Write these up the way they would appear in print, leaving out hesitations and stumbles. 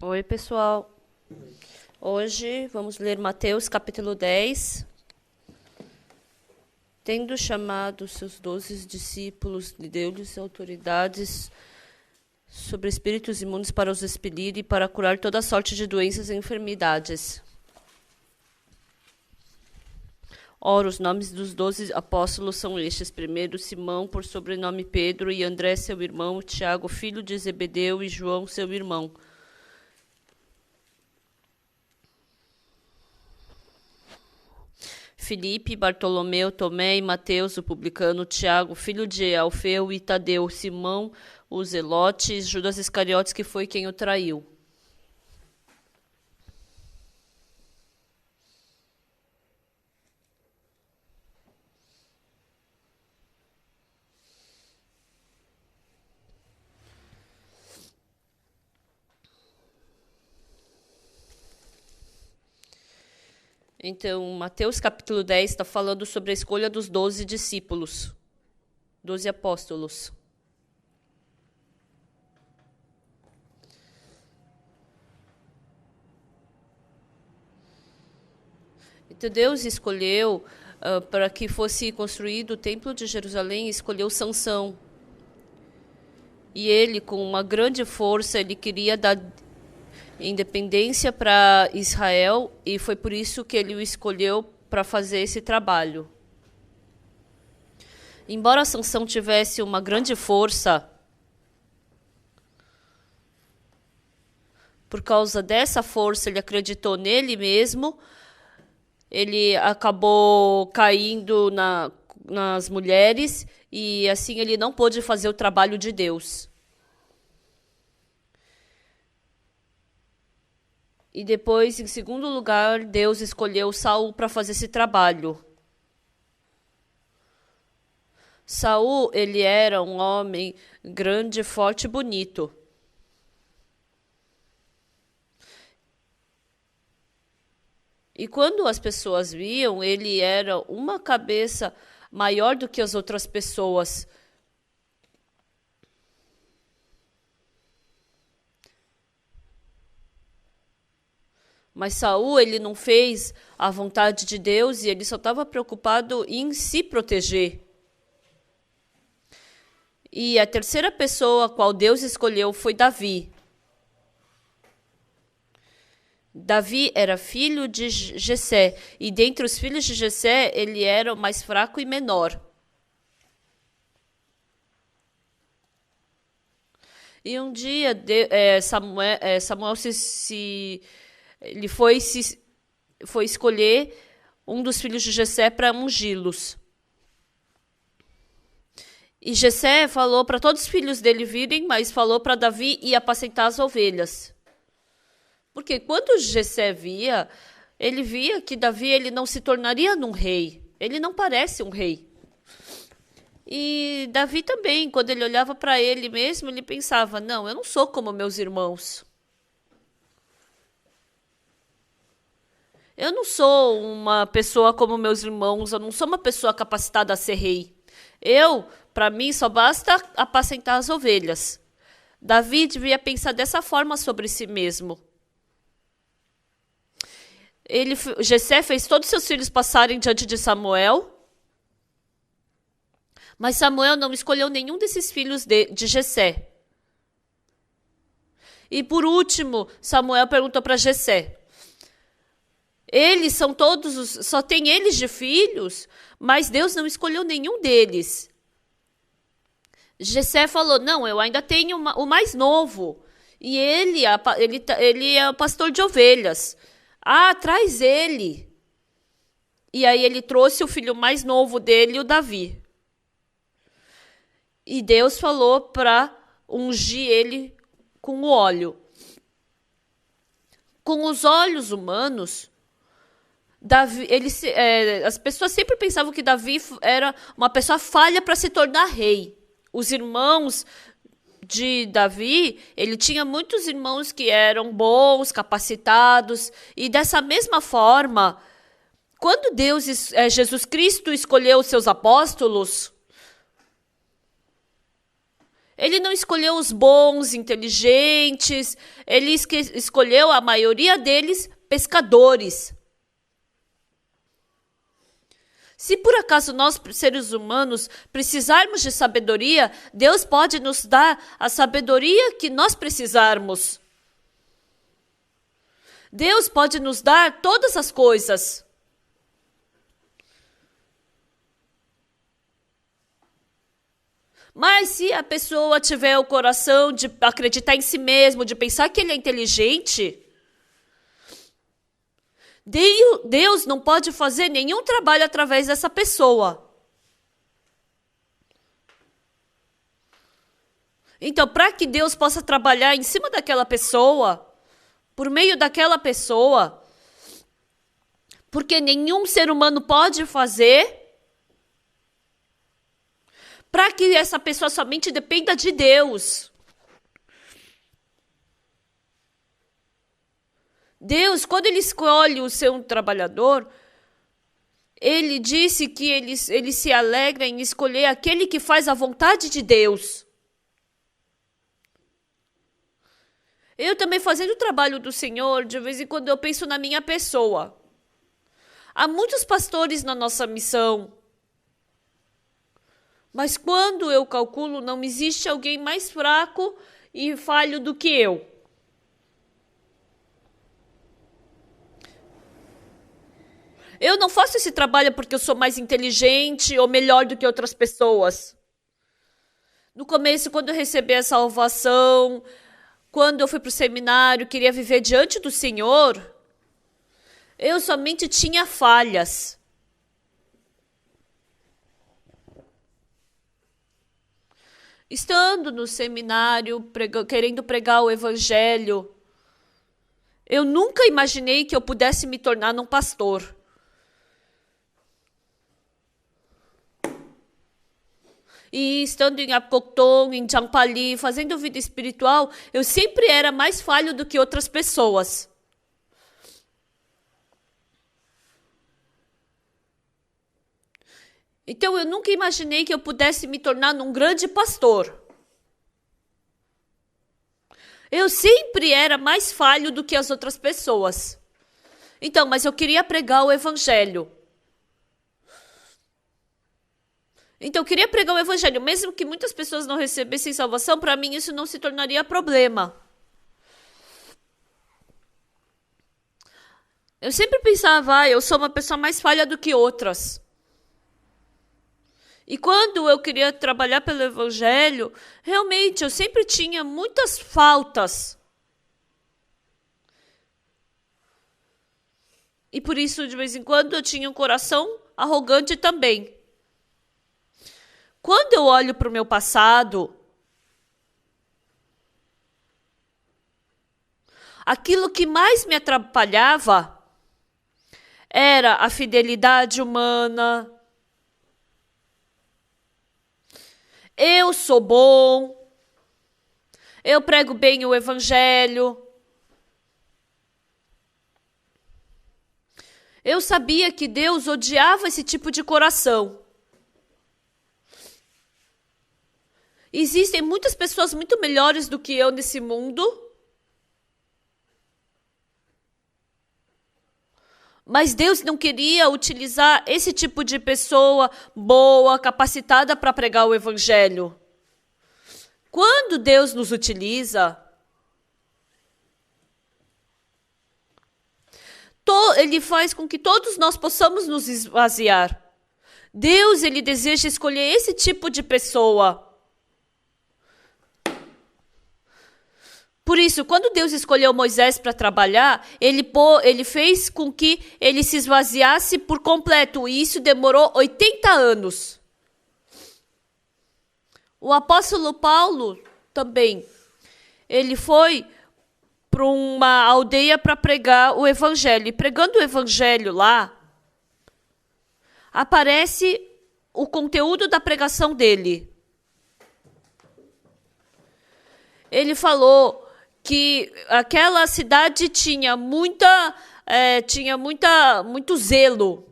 Oi, pessoal. Hoje vamos ler Mateus capítulo 10. Tendo chamado seus 12 discípulos, deu-lhes autoridades sobre espíritos imundos para os expelir e para curar toda sorte de doenças e enfermidades. Ora, os nomes dos 12 apóstolos são estes. Primeiro, Simão, por sobrenome Pedro, e André, seu irmão, Tiago, filho de Zebedeu, e João, seu irmão. Filipe, Bartolomeu, Tomé e Mateus, o publicano, Tiago, filho de Alfeu e Tadeu, Simão, o Zelote, Judas Iscariotes, que foi quem o traiu. Então, Mateus capítulo 10 está falando sobre a escolha dos 12 discípulos, 12 apóstolos. Então, Deus escolheu para que fosse construído o templo de Jerusalém, escolheu Sansão. E ele, com uma grande força, ele queria dar independência para Israel, e foi por isso que ele o escolheu para fazer esse trabalho. Embora Sansão tivesse uma grande força, por causa dessa força ele acreditou nele mesmo, ele acabou caindo nas mulheres e assim ele não pôde fazer o trabalho de Deus. E depois, em segundo lugar, Deus escolheu Saul para fazer esse trabalho. Saul, ele era um homem grande, forte e bonito. E quando as pessoas viam, ele era uma cabeça maior do que as outras pessoas. Mas Saul, ele não fez a vontade de Deus e ele só estava preocupado em se proteger. E a terceira pessoa a qual Deus escolheu foi Davi. Davi era filho de Jessé, e dentre os filhos de Jessé, ele era o mais fraco e menor. E um dia Samuel ele foi escolher um dos filhos de Jessé para ungí-los. E Jessé falou para todos os filhos dele virem, mas falou para Davi ir apacentar as ovelhas. Porque quando Jessé via, ele via que Davi ele não se tornaria num rei. Ele não parece um rei. E Davi também, quando ele olhava para ele mesmo, ele pensava, não, eu não sou como meus irmãos. Eu não sou uma pessoa como meus irmãos, eu não sou uma pessoa capacitada a ser rei. Para mim, só basta apacentar as ovelhas. Davi devia pensar dessa forma sobre si mesmo. Jessé fez todos os seus filhos passarem diante de Samuel, mas Samuel não escolheu nenhum desses filhos de Jessé. E por último, Samuel perguntou para Jessé: eles são todos, só tem eles de filhos, mas Deus não escolheu nenhum deles. Jessé falou, não, eu ainda tenho o mais novo, e ele é o pastor de ovelhas. Ah, traz ele. E aí ele trouxe o filho mais novo dele, o Davi. E Deus falou para ungir ele com o óleo. Com os olhos humanos, Davi, as pessoas sempre pensavam que Davi era uma pessoa falha para se tornar rei. Os irmãos de Davi, ele tinha muitos irmãos que eram bons, capacitados, e dessa mesma forma, quando Jesus Cristo escolheu os seus apóstolos, Ele não escolheu os bons, inteligentes, ele escolheu a maioria deles pescadores. Se por acaso nós, seres humanos, precisarmos de sabedoria, Deus pode nos dar a sabedoria que nós precisarmos. Deus pode nos dar todas as coisas. Mas se a pessoa tiver o coração de acreditar em si mesmo, de pensar que ele é inteligente, Deus não pode fazer nenhum trabalho através dessa pessoa. Então, para que Deus possa trabalhar em cima daquela pessoa, por meio daquela pessoa, porque nenhum ser humano pode fazer, para que essa pessoa somente dependa de Deus. Deus, quando ele escolhe o seu trabalhador, ele disse que ele se alegra em escolher aquele que faz a vontade de Deus. Eu também fazendo o trabalho do Senhor, de vez em quando eu penso na minha pessoa. Há muitos pastores na nossa missão. Mas quando eu calculo, não existe alguém mais fraco e falho do que eu. Eu não faço esse trabalho porque eu sou mais inteligente ou melhor do que outras pessoas. No começo, quando eu recebi a salvação, quando eu fui para o seminário, queria viver diante do Senhor, eu somente tinha falhas. Estando no seminário, querendo pregar o evangelho, eu nunca imaginei que eu pudesse me tornar um pastor. E estando em Apocton, em Champali, fazendo vida espiritual, eu sempre era mais falho do que outras pessoas. Então eu nunca imaginei que eu pudesse me tornar um grande pastor. Eu sempre era mais falho do que as outras pessoas. Então, mas eu queria pregar o evangelho. Então, eu queria pregar o evangelho. Mesmo que muitas pessoas não recebessem salvação, para mim isso não se tornaria problema. Eu sempre pensava, eu sou uma pessoa mais falha do que outras. E quando eu queria trabalhar pelo evangelho, realmente eu sempre tinha muitas faltas. E por isso, de vez em quando, eu tinha um coração arrogante também. Quando eu olho para o meu passado, aquilo que mais me atrapalhava era a fidelidade humana. Eu sou bom, eu prego bem o evangelho. Eu sabia que Deus odiava esse tipo de coração. Existem muitas pessoas muito melhores do que eu nesse mundo. Mas Deus não queria utilizar esse tipo de pessoa boa, capacitada para pregar o evangelho. Quando Deus nos utiliza, Ele faz com que todos nós possamos nos esvaziar. Deus, Ele deseja escolher esse tipo de pessoa. Por isso, quando Deus escolheu Moisés para trabalhar, ele fez com que ele se esvaziasse por completo. E isso demorou 80 anos. O apóstolo Paulo também. Ele foi para uma aldeia para pregar o evangelho. E pregando o evangelho lá, aparece o conteúdo da pregação dele. Ele falou que aquela cidade tinha muito zelo.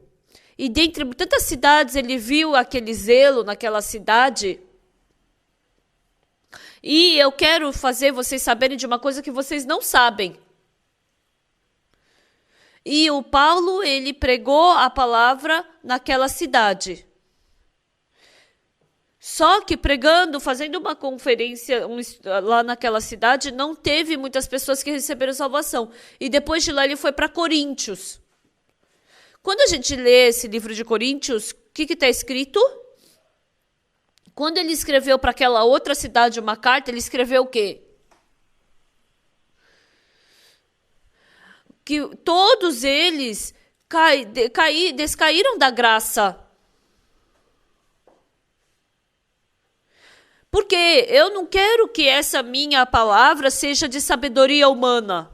E dentre tantas cidades, ele viu aquele zelo naquela cidade. E eu quero fazer vocês saberem de uma coisa que vocês não sabem. E o Paulo, ele pregou a palavra naquela cidade. Só que pregando, fazendo uma conferência lá naquela cidade, não teve muitas pessoas que receberam salvação. E depois de lá ele foi para Coríntios. Quando a gente lê esse livro de Coríntios, o que está escrito? Quando ele escreveu para aquela outra cidade uma carta, ele escreveu o quê? Que todos eles descaíram da graça. Porque eu não quero que essa minha palavra seja de sabedoria humana.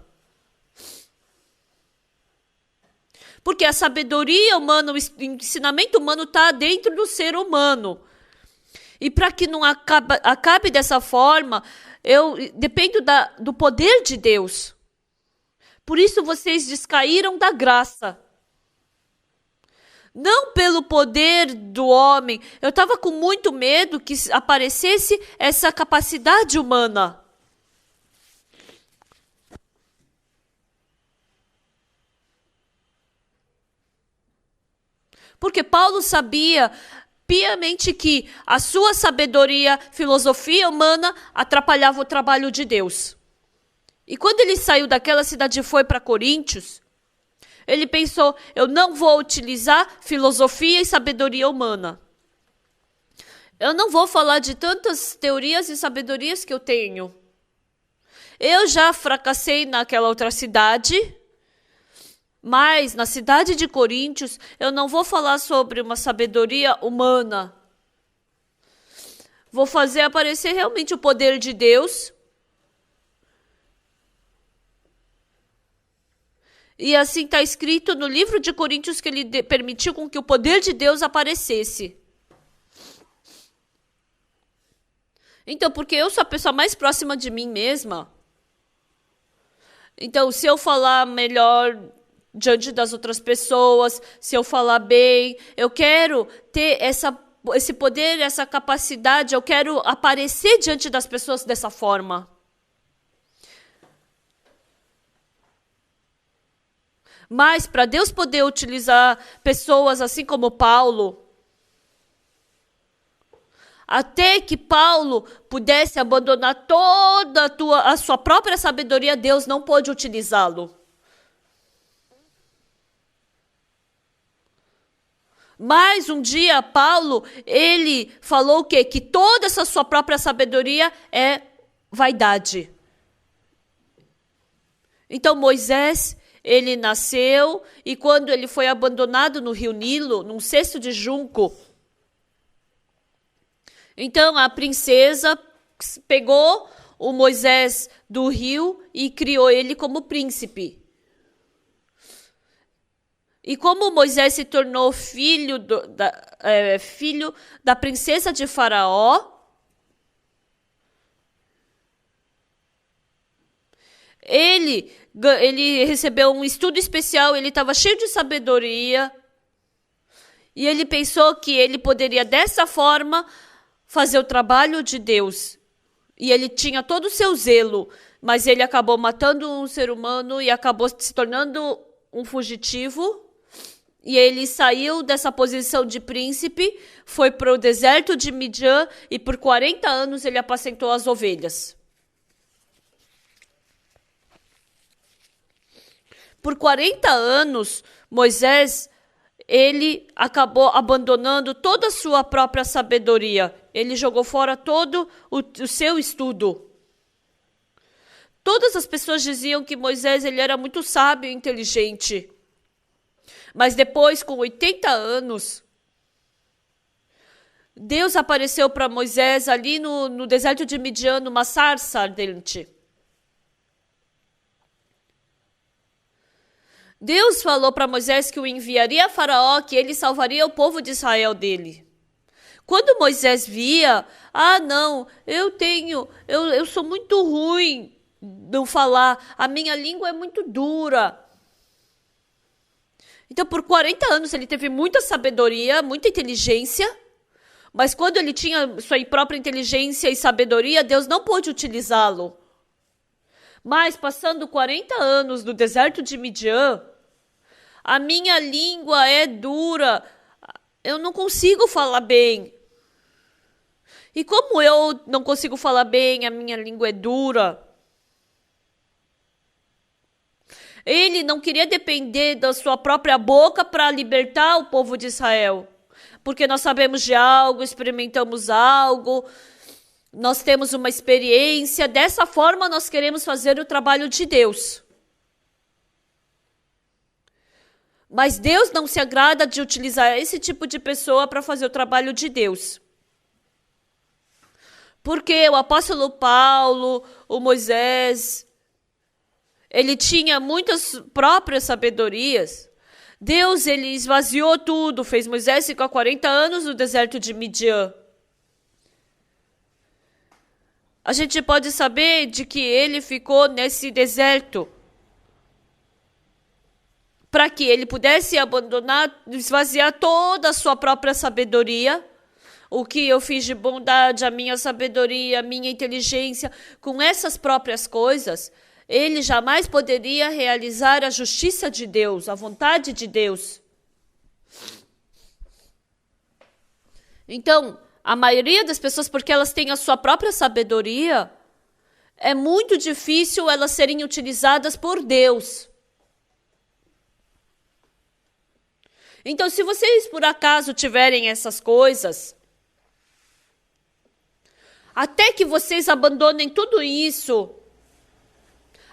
Porque a sabedoria humana, o ensinamento humano está dentro do ser humano. E para que não acabe dessa forma, eu dependo do poder de Deus. Por isso vocês descaíram da graça. Não pelo poder do homem. Eu estava com muito medo que aparecesse essa capacidade humana. Porque Paulo sabia piamente que a sua sabedoria, filosofia humana atrapalhava o trabalho de Deus. E quando ele saiu daquela cidade e foi para Coríntios, ele pensou, eu não vou utilizar filosofia e sabedoria humana. Eu não vou falar de tantas teorias e sabedorias que eu tenho. Eu já fracassei naquela outra cidade, mas na cidade de Coríntios, eu não vou falar sobre uma sabedoria humana. Vou fazer aparecer realmente o poder de Deus. E assim está escrito no livro de Coríntios que ele permitiu com que o poder de Deus aparecesse. Então, porque eu sou a pessoa mais próxima de mim mesma. Então, se eu falar melhor diante das outras pessoas, se eu falar bem, eu quero ter esse poder, essa capacidade, eu quero aparecer diante das pessoas dessa forma. Mas para Deus poder utilizar pessoas assim como Paulo, até que Paulo pudesse abandonar toda a sua própria sabedoria, Deus não pôde utilizá-lo. Mas um dia Paulo, ele falou o quê? Que toda essa sua própria sabedoria é vaidade. Então Moisés, ele nasceu e quando ele foi abandonado no rio Nilo, num cesto de junco, então a princesa pegou o Moisés do rio e criou ele como príncipe. E como Moisés se tornou filho da princesa de Faraó, ele recebeu um estudo especial, ele estava cheio de sabedoria, e ele pensou que ele poderia dessa forma fazer o trabalho de Deus. E ele tinha todo o seu zelo, mas ele acabou matando um ser humano e acabou se tornando um fugitivo. E ele saiu dessa posição de príncipe, foi para o deserto de Midian e por 40 anos ele apacentou as ovelhas. Por 40 anos, Moisés, ele acabou abandonando toda a sua própria sabedoria. Ele jogou fora todo o seu estudo. Todas as pessoas diziam que Moisés ele era muito sábio e inteligente. Mas depois, com 80 anos, Deus apareceu para Moisés ali no deserto de Midian, numa sarça ardente. Deus falou para Moisés que o enviaria a Faraó, que ele salvaria o povo de Israel dele. Quando Moisés via, não, eu sou muito ruim no falar, a minha língua é muito dura. Então, por 40 anos ele teve muita sabedoria, muita inteligência, Mas quando ele tinha sua própria inteligência e sabedoria, Deus não pôde utilizá-lo. Mas passando 40 anos no deserto de Midian, a minha língua é dura, eu não consigo falar bem. E como eu não consigo falar bem, a minha língua é dura. Ele não queria depender da sua própria boca para libertar o povo de Israel. Porque nós sabemos de algo, experimentamos algo, nós temos uma experiência. Dessa forma, nós queremos fazer o trabalho de Deus. Mas Deus não se agrada de utilizar esse tipo de pessoa para fazer o trabalho de Deus. Porque o apóstolo Paulo, o Moisés, ele tinha muitas próprias sabedorias. Deus, ele esvaziou tudo, fez Moisés ficar 40 anos no deserto de Midian. A gente pode saber de que ele ficou nesse deserto para que ele pudesse abandonar, esvaziar toda a sua própria sabedoria. O que eu fiz de bondade, a minha sabedoria, a minha inteligência, com essas próprias coisas, ele jamais poderia realizar a justiça de Deus, a vontade de Deus. Então, a maioria das pessoas, porque elas têm a sua própria sabedoria, é muito difícil elas serem utilizadas por Deus. Então, se vocês por acaso tiverem essas coisas, até que vocês abandonem tudo isso,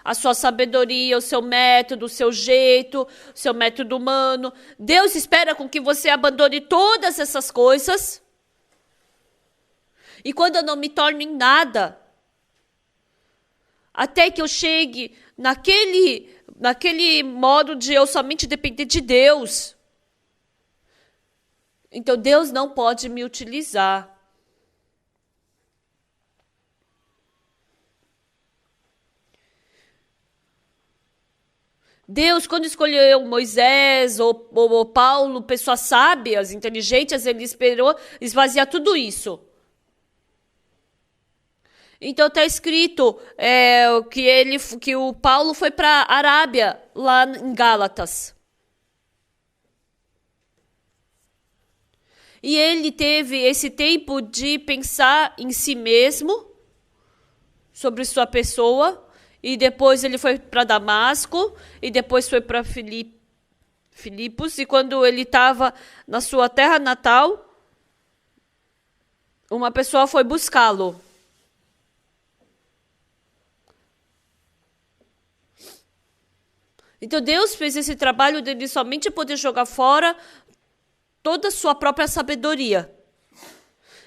a sua sabedoria, o seu método, o seu jeito, o seu método humano, Deus espera com que você abandone todas essas coisas. E quando eu não me torne em nada, até que eu chegue naquele modo de eu somente depender de Deus, então Deus não pode me utilizar. Deus, quando escolheu Moisés ou Paulo, pessoas sábias, inteligentes, ele esperou esvaziar tudo isso. Então está escrito que o Paulo foi para a Arábia, lá em Gálatas. E ele teve esse tempo de pensar em si mesmo, sobre sua pessoa. E depois ele foi para Damasco, e depois foi para Filipos, e quando ele estava na sua terra natal, uma pessoa foi buscá-lo. Então Deus fez esse trabalho dele somente poder jogar fora toda a sua própria sabedoria.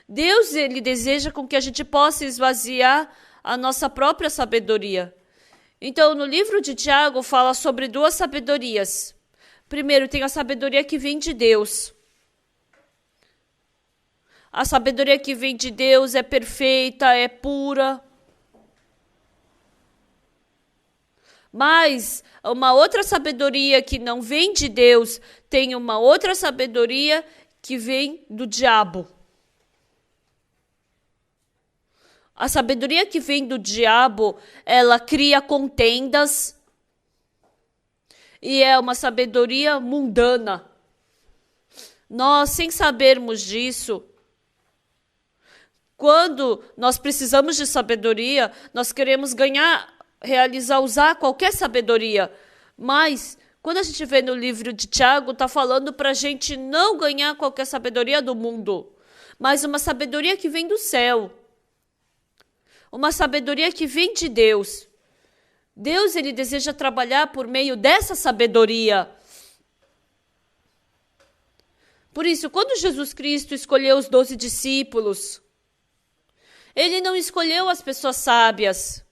Deus, ele deseja com que a gente possa esvaziar a nossa própria sabedoria. Então, no livro de Tiago, fala sobre duas sabedorias. Primeiro, tem a sabedoria que vem de Deus. A sabedoria que vem de Deus é perfeita, é pura. Mas uma outra sabedoria que não vem de Deus, tem uma outra sabedoria que vem do diabo. A sabedoria que vem do diabo, ela cria contendas e é uma sabedoria mundana. Nós, sem sabermos disso, quando nós precisamos de sabedoria, nós queremos ganhar, realizar, usar qualquer sabedoria. Mas, quando a gente vê no livro de Tiago, está falando para a gente não ganhar qualquer sabedoria do mundo, mas uma sabedoria que vem do céu. Uma sabedoria que vem de Deus. Deus, ele deseja trabalhar por meio dessa sabedoria. Por isso, quando Jesus Cristo escolheu os 12 discípulos, ele não escolheu as pessoas sábias.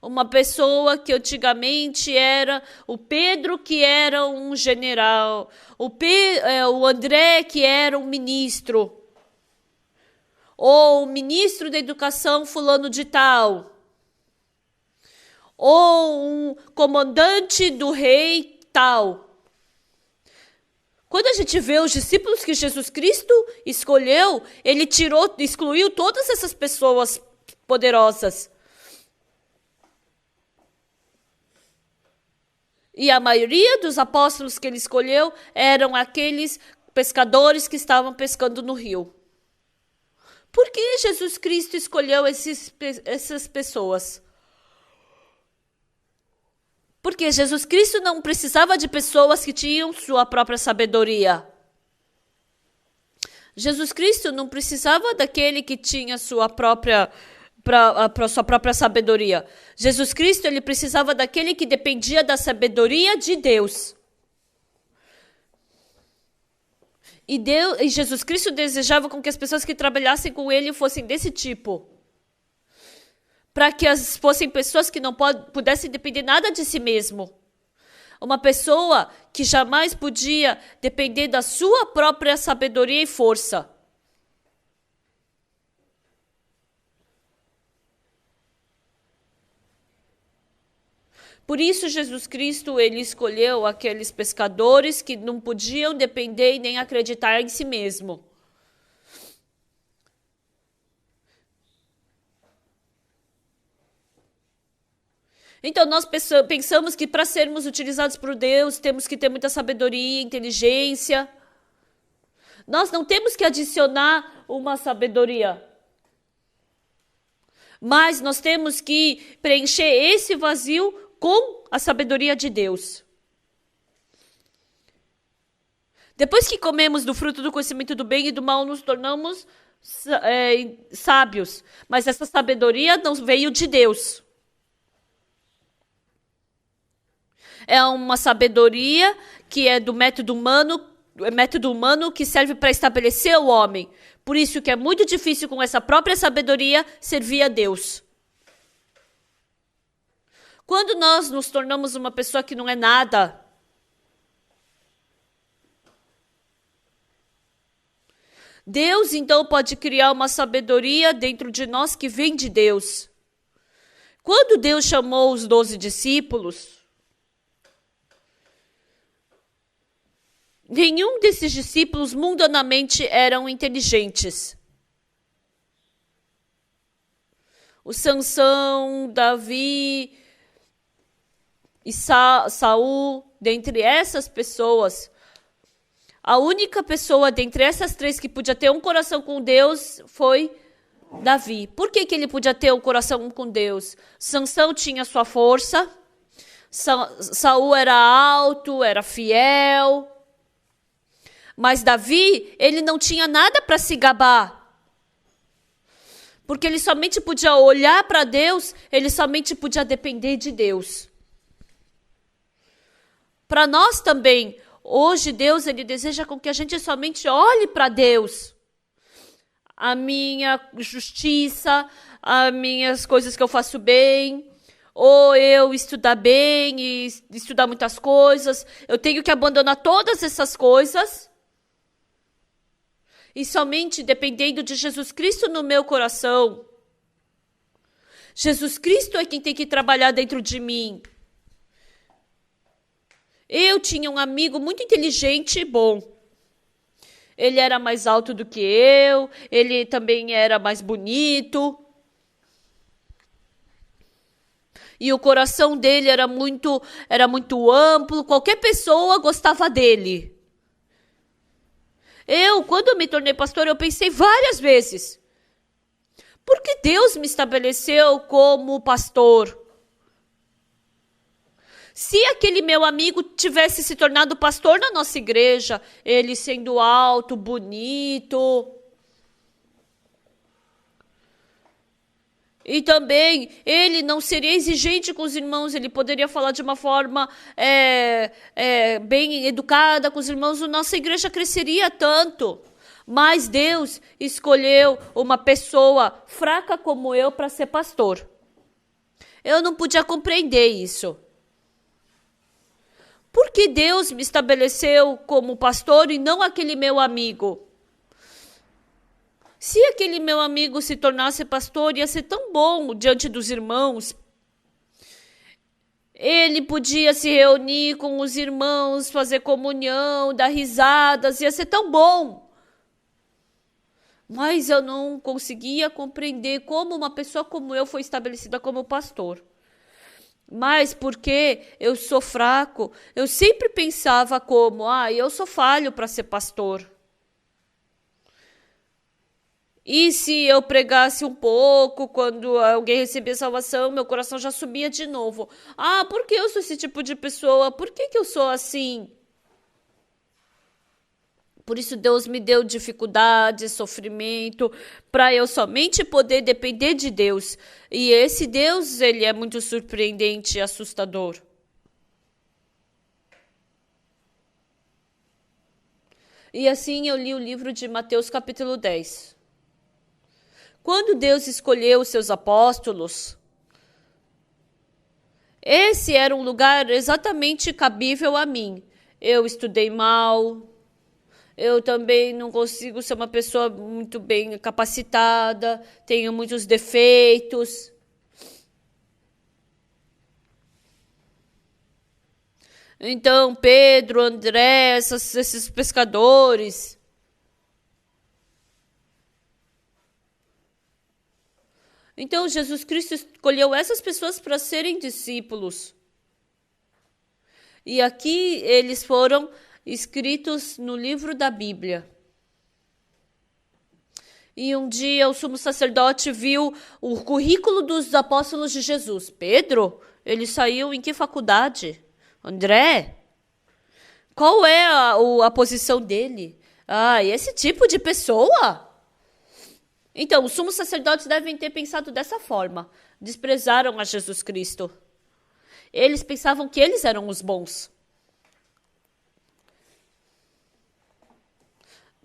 Uma pessoa que antigamente era o Pedro, que era um general, o André, que era um ministro, ou o ministro da educação fulano de tal, ou um comandante do rei tal. Quando a gente vê os discípulos que Jesus Cristo escolheu, ele excluiu todas essas pessoas poderosas. E a maioria dos apóstolos que ele escolheu eram aqueles pescadores que estavam pescando no rio. Por que Jesus Cristo escolheu essas pessoas? Porque Jesus Cristo não precisava de pessoas que tinham sua própria sabedoria. Jesus Cristo não precisava daquele que tinha sua própria sabedoria. Jesus Cristo, ele precisava daquele que dependia da sabedoria de Deus. E Jesus Cristo desejava com que as pessoas que trabalhassem com ele fossem desse tipo. Para que fossem pessoas que não pudessem depender nada de si mesmo. Uma pessoa que jamais podia depender da sua própria sabedoria e força. Por isso, Jesus Cristo, ele escolheu aqueles pescadores que não podiam depender e nem acreditar em si mesmo. Então, nós pensamos que para sermos utilizados por Deus, temos que ter muita sabedoria, inteligência. Nós não temos que adicionar uma sabedoria. Mas nós temos que preencher esse vazio com a sabedoria de Deus. Depois que comemos do fruto do conhecimento do bem e do mal, nos tornamos sábios. Mas essa sabedoria não veio de Deus. É uma sabedoria que é do método humano que serve para estabelecer o homem. Por isso que é muito difícil com essa própria sabedoria servir a Deus. Quando nós nos tornamos uma pessoa que não é nada, Deus então pode criar uma sabedoria dentro de nós que vem de Deus. Quando Deus chamou os 12 discípulos, nenhum desses discípulos mundanamente eram inteligentes. O Sansão, Davi e Saul, dentre essas pessoas, a única pessoa dentre essas três que podia ter um coração com Deus foi Davi. Por que ele podia ter um coração com Deus? Sansão tinha sua força, Saul era alto, era fiel, mas Davi, ele não tinha nada para se gabar. Porque ele somente podia olhar para Deus, ele somente podia depender de Deus. Para nós também, hoje Deus, ele deseja com que a gente somente olhe para Deus. A minha justiça, as minhas coisas que eu faço bem, ou eu estudar bem e estudar muitas coisas. Eu tenho que abandonar todas essas coisas. E somente dependendo de Jesus Cristo no meu coração. Jesus Cristo é quem tem que trabalhar dentro de mim. Eu tinha um amigo muito inteligente e bom. Ele era mais alto do que eu, ele também era mais bonito. E o coração dele era muito amplo, qualquer pessoa gostava dele. Quando eu me tornei pastor, eu pensei várias vezes, por que Deus me estabeleceu como pastor? Se aquele meu amigo tivesse se tornado pastor na nossa igreja, ele sendo alto, bonito, e também ele não seria exigente com os irmãos, ele poderia falar de uma forma bem educada com os irmãos, a nossa igreja cresceria tanto. Mas Deus escolheu uma pessoa fraca como eu para ser pastor. Eu não podia compreender isso. Por que Deus me estabeleceu como pastor e não aquele meu amigo? Se aquele meu amigo se tornasse pastor, ia ser tão bom diante dos irmãos. Ele podia se reunir com os irmãos, fazer comunhão, dar risadas, ia ser tão bom. Mas eu não conseguia compreender como uma pessoa como eu foi estabelecida como pastor. Mas porque eu sou fraco, eu sempre pensava como, eu sou falho para ser pastor. E se eu pregasse um pouco, quando alguém recebia salvação, meu coração já subia de novo. Por que eu sou esse tipo de pessoa? Por que eu sou assim? Por isso Deus me deu dificuldade, sofrimento, para eu somente poder depender de Deus. E esse Deus, ele é muito surpreendente e assustador. E assim eu li o livro de Mateus capítulo 10. Quando Deus escolheu os seus apóstolos, esse era um lugar exatamente cabível a mim. Eu estudei mal, eu também não consigo ser uma pessoa muito bem capacitada, tenho muitos defeitos. Então, Pedro, André, esses pescadores, então, Jesus Cristo escolheu essas pessoas para serem discípulos. E aqui eles foram escritos no livro da Bíblia. E um dia o sumo sacerdote viu o currículo dos apóstolos de Jesus. Pedro, ele saiu em que faculdade? André? Qual é a posição dele? Esse tipo de pessoa? Então, os sumos sacerdotes devem ter pensado dessa forma. Desprezaram a Jesus Cristo. Eles pensavam que eles eram os bons.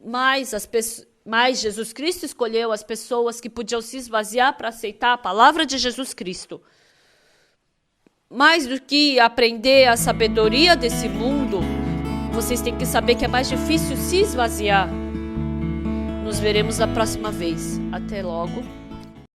Mas Jesus Cristo escolheu as pessoas que podiam se esvaziar para aceitar a palavra de Jesus Cristo. Mais do que aprender a sabedoria desse mundo, vocês têm que saber que é mais difícil se esvaziar. Nos veremos a próxima vez. Até logo.